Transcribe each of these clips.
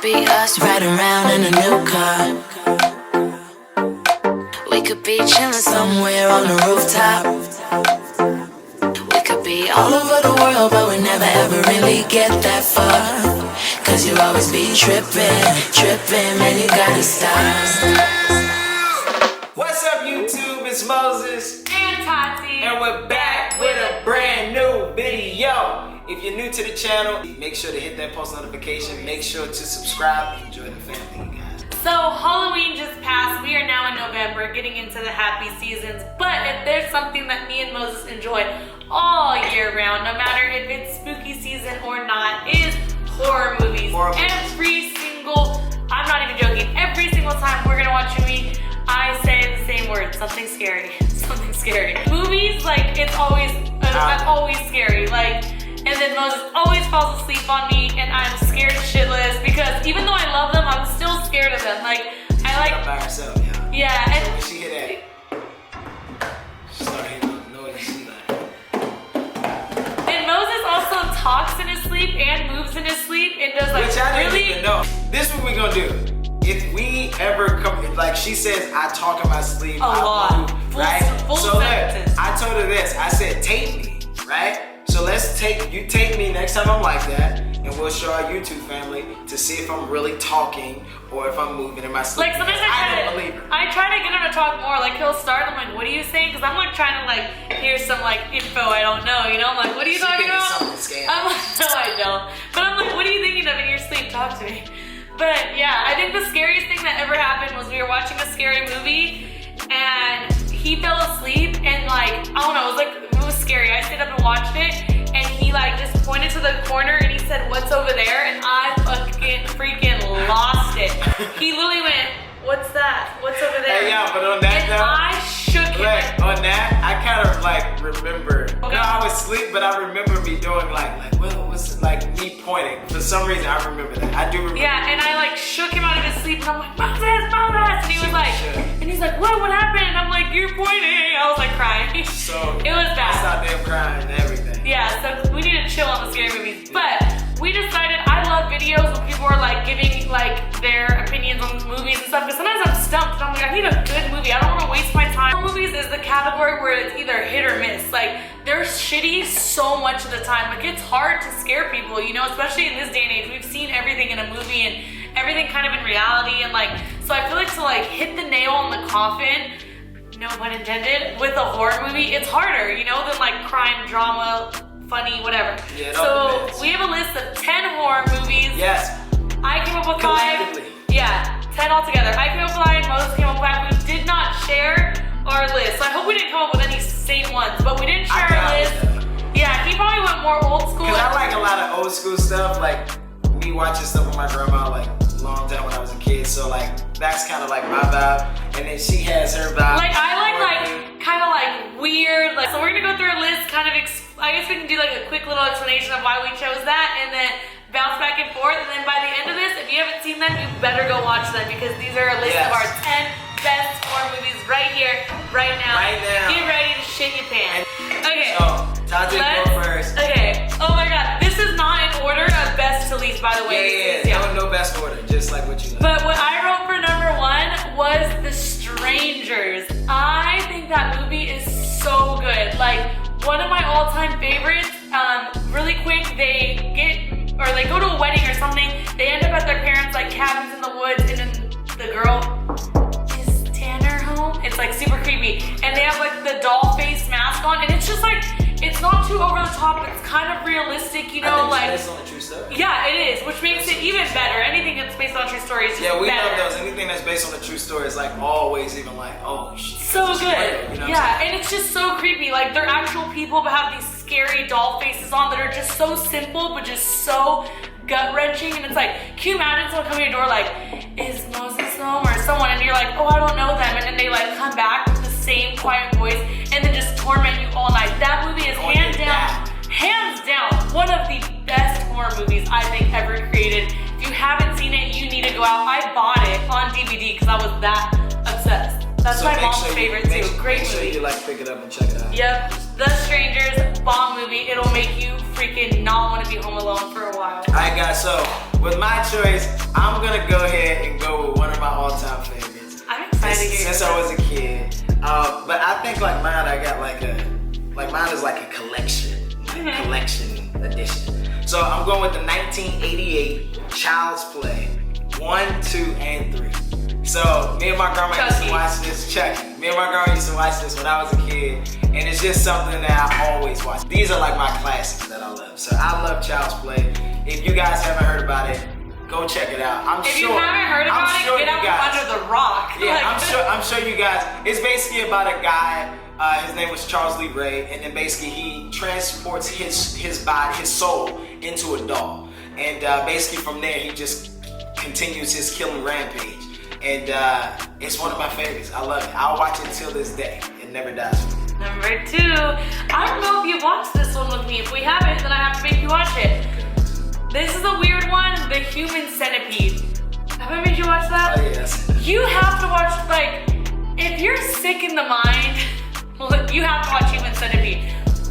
be us riding around in a new car. We could be chilling somewhere on the rooftop. We could be all over the world, but we never ever really get that far. Cause you always be tripping, man, you gotta stop. What's up, YouTube? It's Moses and Tati, and we're back with a brand new video. If you're new to the channel, make sure to hit that post notification. Make sure to subscribe. Enjoy the family, you guys. So Halloween just passed. We are now in November, getting into the happy seasons. But if there's something that me and Moses enjoy all year round, no matter if it's spooky season or not, is horror movies. I'm not even joking, every single time we're gonna watch a movie, I say the same word, something scary, something scary. Movies, like, it's always scary, like, and then Moses always falls asleep on me, and I'm scared shitless, because even though I love them, I'm still scared of them, like, Not by herself, yeah. Yeah, and so when she hear that, she start hearing the noise, she like. And Moses also talks in his sleep and moves in his sleep, and does like Which I didn't even know. This is what we're gonna do. If we ever come, like she says, I talk in my sleep. A lot. Right? Full so sentences. I told her this. I said, tape me, right? So you tape me next time I'm like that, and we'll show our YouTube family to see if I'm really talking or if I'm moving in my sleep. Like sometimes I try to get him to talk more. Like he'll start, I'm like, what are you saying? Because I'm like trying to like hear some like info I don't know. You know, I'm like, what are you talking about? I'm like, no, I don't. But I'm like, what are you thinking of in your sleep? Talk to me. But yeah, I think the scariest thing that ever happened was we were watching a scary movie and he fell asleep and like, I don't know, it was scary. I stayed up and watched it and he like just pointed to the corner and he said, what's over there? And I freaking lost it. He literally went, what's that? What's over there? Hey, yeah, but on that and I shook him. Like, on that, I kind of like remember. Okay. No, I was asleep, but I remember me doing like what's like me pointing. For some reason, I remember that. I do remember. Yeah, and I like shook him out of his sleep, and I'm like, Moses! And he was like, and he's like, what happened? And I'm like, you're pointing. I was like crying. So it was bad. I stopped them crying and everything. Yeah, so we need to chill on the scary movies. But we decided, I love videos when people are like giving like their opinions on movies and stuff. Because sometimes I'm stumped and I'm like, I need a good movie. I don't want to waste my time. Horror movies is the category where it's either hit or miss. Like they're shitty so much of the time. Like it's hard to scare people, you know, especially in this day and age. We've seen everything in a movie and everything kind of in reality. And like, so I feel like to like hit the nail on the coffin, no pun intended, with a horror movie, it's harder, you know, than like crime, drama, funny, whatever. Yeah, so we have a list of 10 horror movies. Yes. I came up with 5. Yeah, 10 altogether. I came up with 5, Moses came up with 5. We did not share our list. So I hope we didn't come up with any same ones, but we didn't share our list. Yeah, he probably went more old school. Cause I like a lot of old school stuff, like me watching stuff with my grandma like a long time when I was a kid. So like that's kind of like my vibe, and then she has her vibe. Like I like kind of like weird. Like so we're gonna go through a list, kind of. I guess we can do like a quick little explanation of why we chose that, and then bounce back and forth. And then by the end of this, if you haven't seen them, you better go watch them because these are a list of our 10 best horror movies right here, right now. Right now. Get ready to shit your pants. Okay. So Tati go first. Okay. Oh my God, this is not in order of best to least, by the way. Yeah. No best order, just like what you like. But what I wrote for number 1 was The Strangers. I think that movie is so good. Like one of my all-time favorites. Really quick, they go to a wedding or something. They end up at their parents' like cabins in the woods, and then the girl is Tanner home. It's like super creepy, and they have like the doll face mask on, and it's just like it's not too over the top. It's kind of realistic, you know, I think it's based on a true story. Yeah, it is, which makes it even better. Anything that's based on a true story is just better. Yeah, we love those. Anything that's based on a true story is like always even like, oh shit. So good. Real, you know yeah, and it's just so creepy. Like they're actual people but have these scary doll faces on that are just so simple but just so gut-wrenching. And it's like, can you imagine someone coming to your door like, is Moses home or someone, and you're like, oh, I don't know them, and then they like come back with the same quiet voice and then just torment you all night. That movie is hands down one of the best horror movies I think ever created. If you haven't seen it, you need to go out. I bought it on DVD because I was that obsessed. That's So my make mom's sure you- favorite make- too. Great Make sure movie. you like pick it up and check it out. Yep. The Strangers, bomb movie. It'll make you freaking not want to be home alone for a while. Alright guys, so with my choice, I'm gonna go ahead and go with one of my all-time favorites. I'm excited to hear Since I was a kid. But I think like mine, I got mine is like a collection. Collection edition. So I'm going with the 1988 Child's Play 1, 2, and 3. So me and my grandma used to watch this. Chucky. Me and my grandma used to watch this when I was a kid, and it's just something that I always watch. These are like my classics that I love. So I love Child's Play. If you guys haven't heard about it, go check it out. If you haven't heard about it, get out from under the rock. Yeah, I'm sure you guys. It's basically about a guy. His name was Charles Lee Ray, and then basically he transports his body, his soul, into a doll, and basically from there he just continues his killing rampage. And it's one of my favorites. I love it. I'll watch it till this day. It never dies. Number 2, I don't know if you watched this one with me. If we haven't, then I have to make you watch it. This is a weird one, The Human Centipede. Have I made you watch that? Oh yes. You have to watch, like, if you're sick in the mind, you have to watch Human Centipede.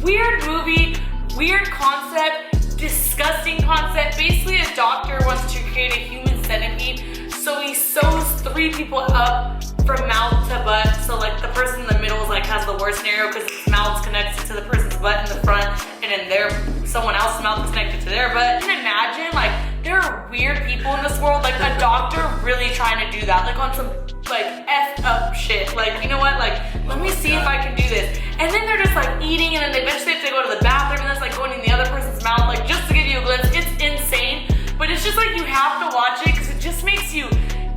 Weird movie, weird concept, disgusting concept. Basically, a doctor wants to create a human centipede, so he sews 3 people up from mouth to butt. So like the person in the middle is like has the worst scenario because his mouth's connected to the person's butt in the front, and then someone else's mouth is connected to their butt. And imagine like there are weird people in this world. Like a doctor really trying to do that, like on some like effed up shit. Like, you know what? Like, let me see if I can do this. And then they're just like eating, and then they eventually have to go to the bathroom, and that's like going in the other person's mouth, like just to give you a glimpse. It's insane, but it's just like you have to watch it because it just makes you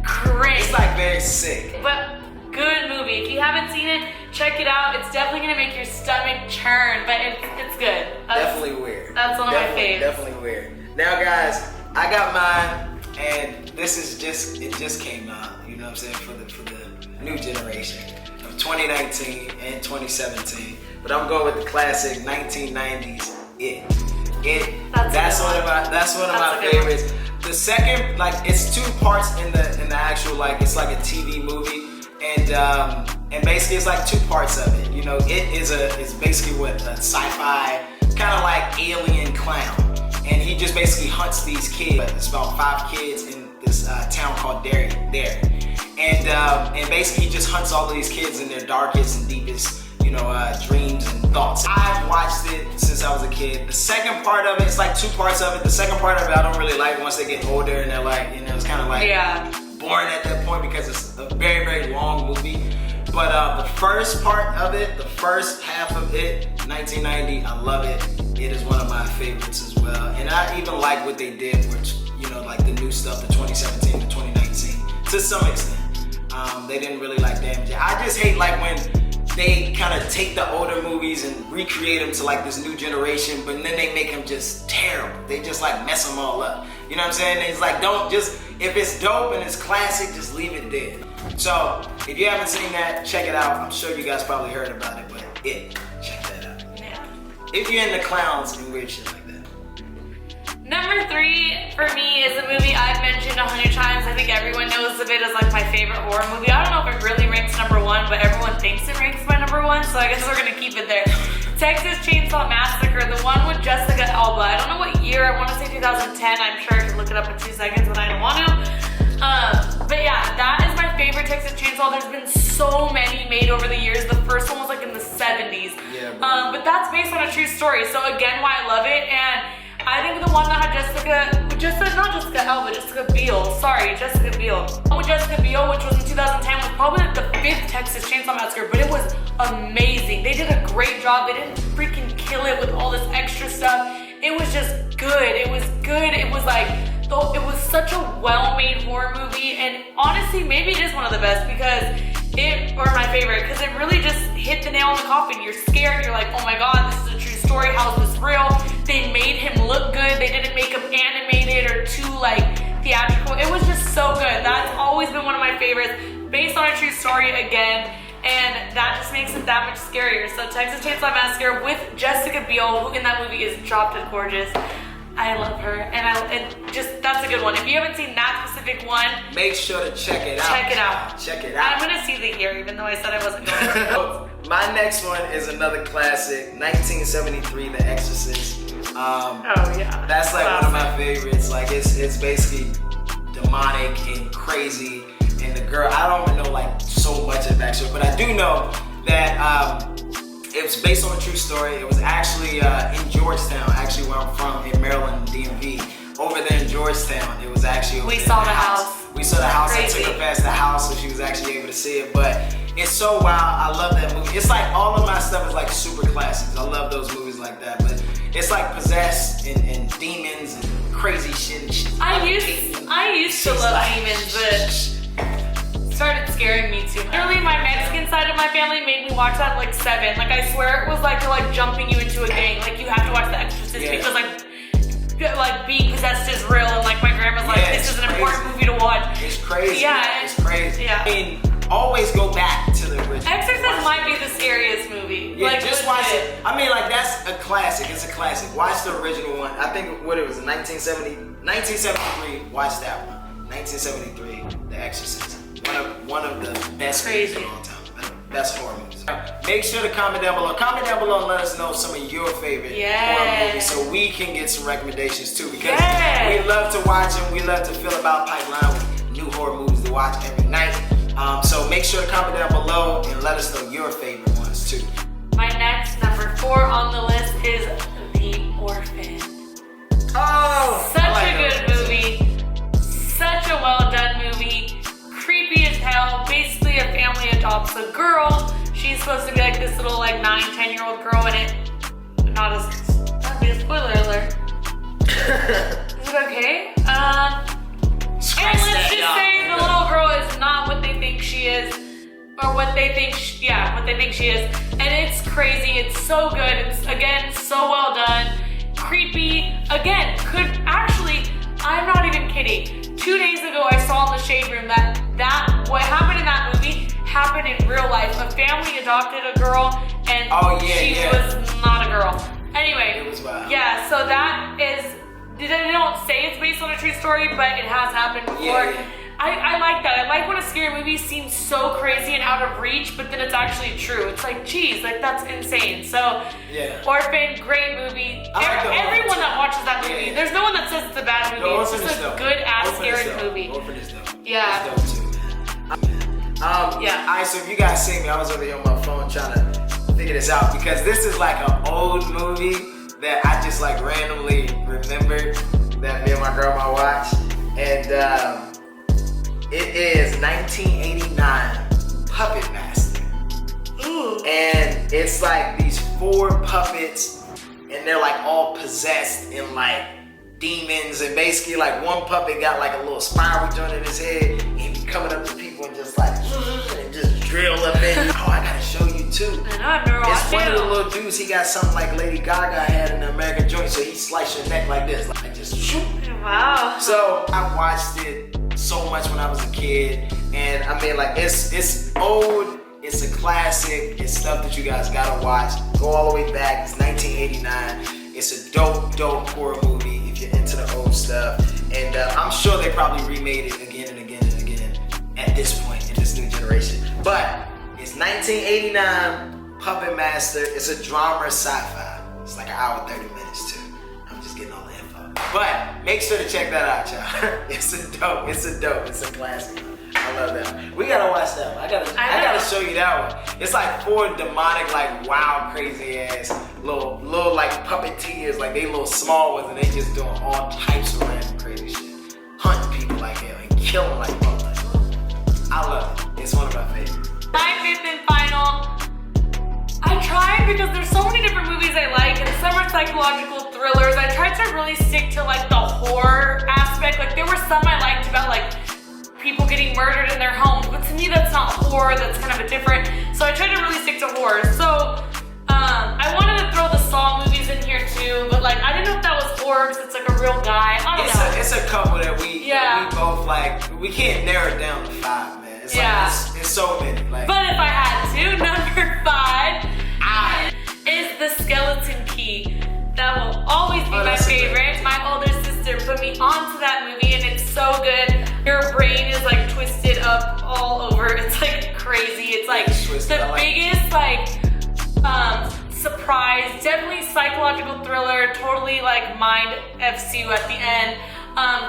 cringe. It's like very sick. But good movie. If you haven't seen it, check it out. It's definitely gonna make your stomach churn, but it's good. Definitely weird. That's one of my favorites. Definitely weird. Now guys, I got mine, and this is just came out, you know what I'm saying, for the new generation of 2019 and 2017. But I'm going with the classic 1990s That's one of my favorites. The second, like, it's 2 parts in the actual, like, it's like a TV movie, and basically it's like 2 parts of it. You know, it's basically what a sci-fi kind of like alien clown, and he just basically hunts these kids. It's about 5 kids in this town called Derry, and basically he just hunts all of these kids in their darkest and deepest, you know, dreams and thoughts. I've watched it since I was a kid. The second part of it, it's like 2 parts of it. The second part of it I don't really like once they get older, and they're like, you know, it's kind of like boring at that point because it's a very, very long movie. But the first part of it, the first half of it, 1990, I love it. It is one of my favorites as well. And I even like what they did, which, you know, like the new stuff, the 2017 to 2019, to some extent. They didn't really like damage it. I just hate like when they kind of take the older movies and recreate them to like this new generation, but then they make them just terrible. They just like mess them all up. You know what I'm saying? It's like, don't just, if it's dope and it's classic, just leave it dead. So if you haven't seen that, check it out. I'm sure you guys probably heard about it, but check that out. Yeah. If you're into clowns and weird shit like that. Number 3 for me is a movie I've mentioned 100 times. I think everyone knows of it as like my favorite horror movie. I don't know if it really ranks number 1, but everyone thinks it ranks my number 1, so I guess we're gonna keep it there. Texas Chainsaw Massacre, the one with Jessica Alba. I don't know what year, I wanna say 2010. I'm sure I can look it up in 2 seconds, but I don't want to. But yeah, that is my favorite Texas Chainsaw. There's been so many made over the years. The first one was like in the 70s. Yeah, but that's based on a true story. So again, why I love it. And I think the one that had Jessica Biel. Sorry, Jessica Biel. The one with Jessica Biel, which was in 2010, was probably like the 5th Texas Chainsaw Massacre, but it was amazing. They did a great job. They didn't freaking kill it with all this extra stuff. It was just good. It was good. It was like, it was such a well-made horror movie, and honestly, maybe it is one of the best or my favorite, because it really just hit the nail on the coffin. You're scared. You're like, oh my god, this is a true story. How is this real? They made him look good. They didn't make him animated or too like theatrical. It was just so good. That's always been one of my favorites, based on a true story again, and that just makes it that much scarier. So Texas Chainsaw Massacre with Jessica Biel, who in that movie is dropped dead gorgeous. I love her, and just that's a good one. If you haven't seen that specific one, make sure to check it out. Check it out. Check it out. I'm gonna see the year, even though I said I wasn't going to. My next one is another classic, 1973, The Exorcist. Oh yeah. That's like one of my favorites. Like it's basically demonic and crazy. And the girl, I don't even know like so much of the backstory, but I do know that it was based on a true story. It was actually in Georgetown, actually where I'm from, in Maryland, DMV. Over there in Georgetown, it was actually we saw the house. We saw the house. Crazy. I took her past the house, so she was actually able to see it. But it's so wild. I love that movie. It's like all of my stuff is like super classics. I love those movies like that. But it's like possessed and demons and crazy shit. I used to love demons, but started scaring me too much. Literally, my Mexican side of my family made me watch that at like 7. Like I swear it was like they're like jumping you into a gang. Like you have to watch The Exorcist because like being possessed is real, and like my grandma's like, this is an important movie to watch. It's crazy. Yeah, it's crazy. Yeah. I mean, always go back to the original. Exorcist might be the scariest movie. Yeah, like, just watch it. I mean, like that's a classic. It's a classic. Watch the original one. I think what it was, 1973. Watch that one. 1973, The Exorcist. One of the best movies of all time. Best horror movies. Make sure to comment down below. Comment down below and let us know some of your favorite horror movies so we can get some recommendations too. Because we love to watch them. We love to fill about pipeline with new horror movies to watch every night. So make sure to comment down below and let us know your favorite ones too. My next number 4 on the list is The Orphan. Oh! Such a good movie. Such a well done movie. Creepy as hell. Basically, a family adopts a girl. She's supposed to be like this little like 9-10-year-old girl in it. That'd be a spoiler alert. Is it okay? And let's just say the little girl is not what they think she is, or what they think she is, and it's crazy. It's so good. It's again so well done. Creepy. Again, I'm not even kidding. 2 days ago, I saw in the Shade Room that what happened in that movie happened in real life. A family adopted a girl, and she was not a girl. Anyway, it was wild. Yeah, so that is, they don't say it's based on a true story, but it has happened before. Yeah. I like that. I like when a scary movie seems so crazy and out of reach, but then it's actually true. It's like, geez, like that's insane. So, Orphan, great movie. Everyone that watches that movie, there's no one that says it's a bad movie. It's just a good ass scary movie. Orphan is dope. Yeah. It's dope too. Alright, so if you guys see me, I was over here on my phone trying to figure this out because this is like an old movie that I just like randomly remembered that me and my grandma watched, and it is 1989 Puppet Master. Ooh. And it's like these 4 puppets, and they're like all possessed and like demons, and basically like one puppet got like a little spiral joint in his head, and he be coming up to people and just like and just drill up in. Oh, I gotta show you too. I know, I've never watched it. It's one of the little dudes, he got something like Lady Gaga had in the American joint, so he sliced your neck like this, like just shoot. Wow. So I watched it so much when I was a kid, and I mean like it's old, it's a classic, it's stuff that you guys gotta watch. Go all the way back, it's 1989. It's a dope horror movie if you're into the old stuff, and I'm sure they probably remade it again and again and again at this point in this new generation. But it's 1989 Puppet Master. It's a drama sci-fi. It's like an hour 30 minutes too. I'm just getting all the info. But make sure to check that out, y'all. It's a classic. I love that one. We gotta watch that one. I gotta show you that one. It's like 4 demonic, like wild, crazy ass little like puppeteers, like they little small ones, and they just doing all types of random crazy shit. Hunting people like hell and killing like motherfuckers. I love it. It's one of my favorites. My 5th and final. I tried because there's so many different movies I like, and some are psychological thrillers. I tried to really stick to like the horror aspect. Like there were some I liked about like people getting murdered in their homes, but to me that's not horror, that's kind of a different. So I tried to really stick to horror. So I wanted to throw the Saw movies in here too, but like I didn't know if that was horror because it's like a real guy. I don't know. It's a couple that we both like. We can't narrow it down to 5, man. It's like, it's so many. Like, but if I had to, number 5 is The Skeleton Key. That will always be my favorite. My put me onto that movie, and it's so good. Your brain is like twisted up all over. It's like crazy. It's like the biggest like surprise. Definitely psychological thriller. Totally like mind f's you at the end.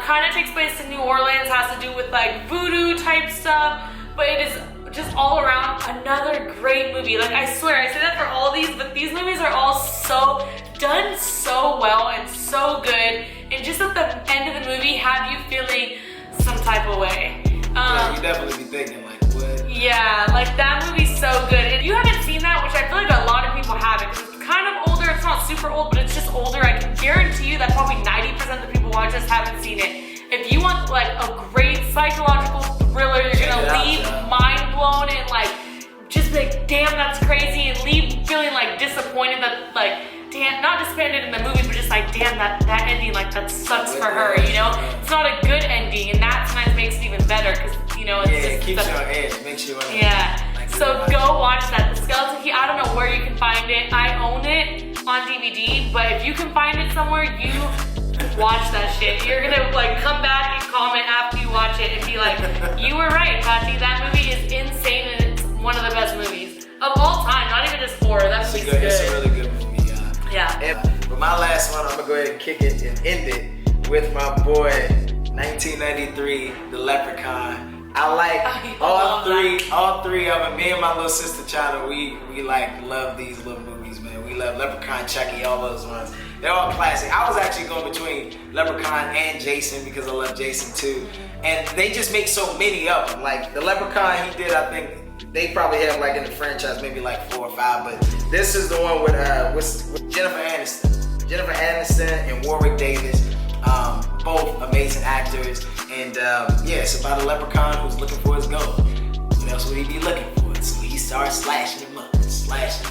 Kind of takes place in New Orleans. Has to do with like voodoo type stuff, but it is just all around another great movie. Like I swear, I say that for all these, but these movies are all so done so well and so good, and just at the end of the movie have you feeling some type of way. Yeah, you definitely be thinking like, what? Yeah, like that movie's so good. And if you haven't seen that, which I feel like a lot of people haven't, because it's kind of older. It's not super old, but it's just older. I can guarantee you that probably 90% of the people watch this haven't seen it. If you want like a great psychological thriller, you're gonna leave mind blown and like just like, damn, that's crazy, and leave feeling like disappointed that like, damn, not disappointed in the movie, but just like, damn, that ending, like that sucks for her, you know? It's not a good ending, and that sometimes makes it even better, because you know, it's it keeps you on edge, makes you wanna, so go watch that. The Skeleton Key, I don't know where you can find it. I own it on DVD, but if you can find it somewhere, you watch that shit. You're gonna like come back and comment after you watch it and be like, you were right, Tati, that movie is insane and it's one of the best movies of all time, not even just horror. That movie's good. It's a really good movie, yeah. And for my last one, I'm gonna go ahead and kick it and end it with my boy, 1993, The Leprechaun. I like all three of them. Me and my little sister China, we like love these little movies, man. We love Leprechaun, Chucky, all those ones. They're all classic. I was actually going between Leprechaun and Jason because I love Jason too. And they just make so many of them. Like the Leprechaun he did, I think they probably have like in the franchise maybe like 4 or 5. But this is the one with Jennifer Aniston. Jennifer Aniston and Warwick Davis. Both amazing actors. And it's about a leprechaun who's looking for his gold. What else would he be looking for? So he starts slashing him up. Slashing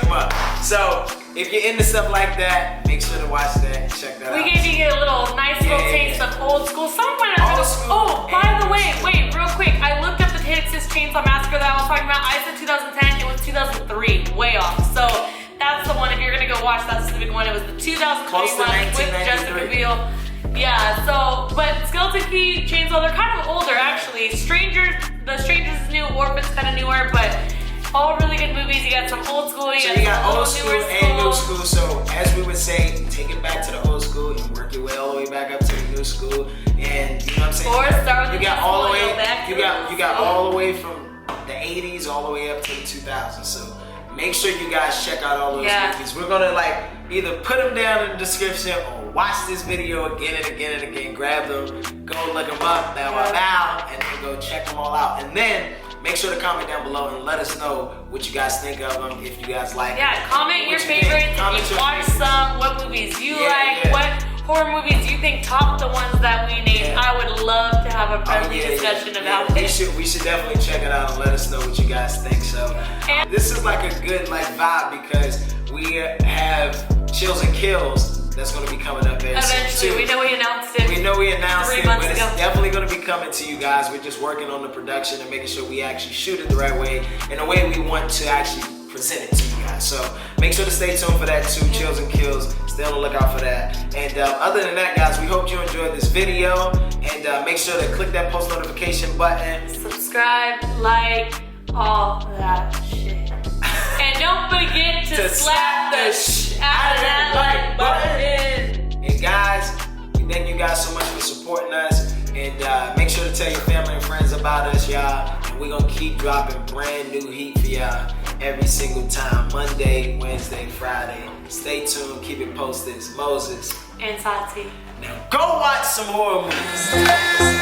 them up. So if you're into stuff like that, make sure to watch that. Check that out. We gave you a nice little taste of old school. Someone might have Oh, by the way, wait, real quick. I looked up the Texas Chainsaw Massacre that I was talking about. I said 2010. It was 2003. Way off. So that's the one. If you're gonna go watch that specific one, it was the 2021 with Jessica Biel. Yeah. So, but Skeleton Key, Chainsaw, they're kind of older actually. The Strangers is new. Orphan's kind of newer, but all really good movies. You got some old school. You got old school and new school. So as we would say, take it back to the old school and work your way all the way back up to the new school. And you know what I'm saying? Or start with you got all the way. You got all the way from the 80s all the way up to the 2000s. So make sure you guys check out all those movies. We're gonna like either put them down in the description or watch this video again and again and again. Grab them, go look them up now, and then go check them all out. And then make sure to comment down below and let us know what you guys think of them, if you guys like them. Comment your favorites, if you watch some, what movies you like, what horror movies you think top the ones that we named. I would love to have a friendly discussion about it. We should definitely check it out and let us know what you guys think. So this is like a good like vibe because we have Chills and Kills that's going to be coming up very soon. Eventually, we know we announced it. We know we announced 3 it, months but ago. it's definitely going to be coming to you guys. We're just working on the production and making sure we actually shoot it the right way, in a way we want to actually present it to you guys. So make sure to stay tuned for that too. Chills and Kills. Stay on the lookout for that. And other than that, guys, we hope you enjoyed this video. And make sure to click that post notification button. Subscribe, like, all that shit. And don't forget to slap the out of that like button. And guys, we thank you guys so much for supporting us. And make sure to tell your family and friends about us, y'all. And we're going to keep dropping brand new heat for y'all every single time. Monday, Wednesday, Friday. Stay tuned. Keep it posted. It's Moses and Tati. Now go watch some horror movies.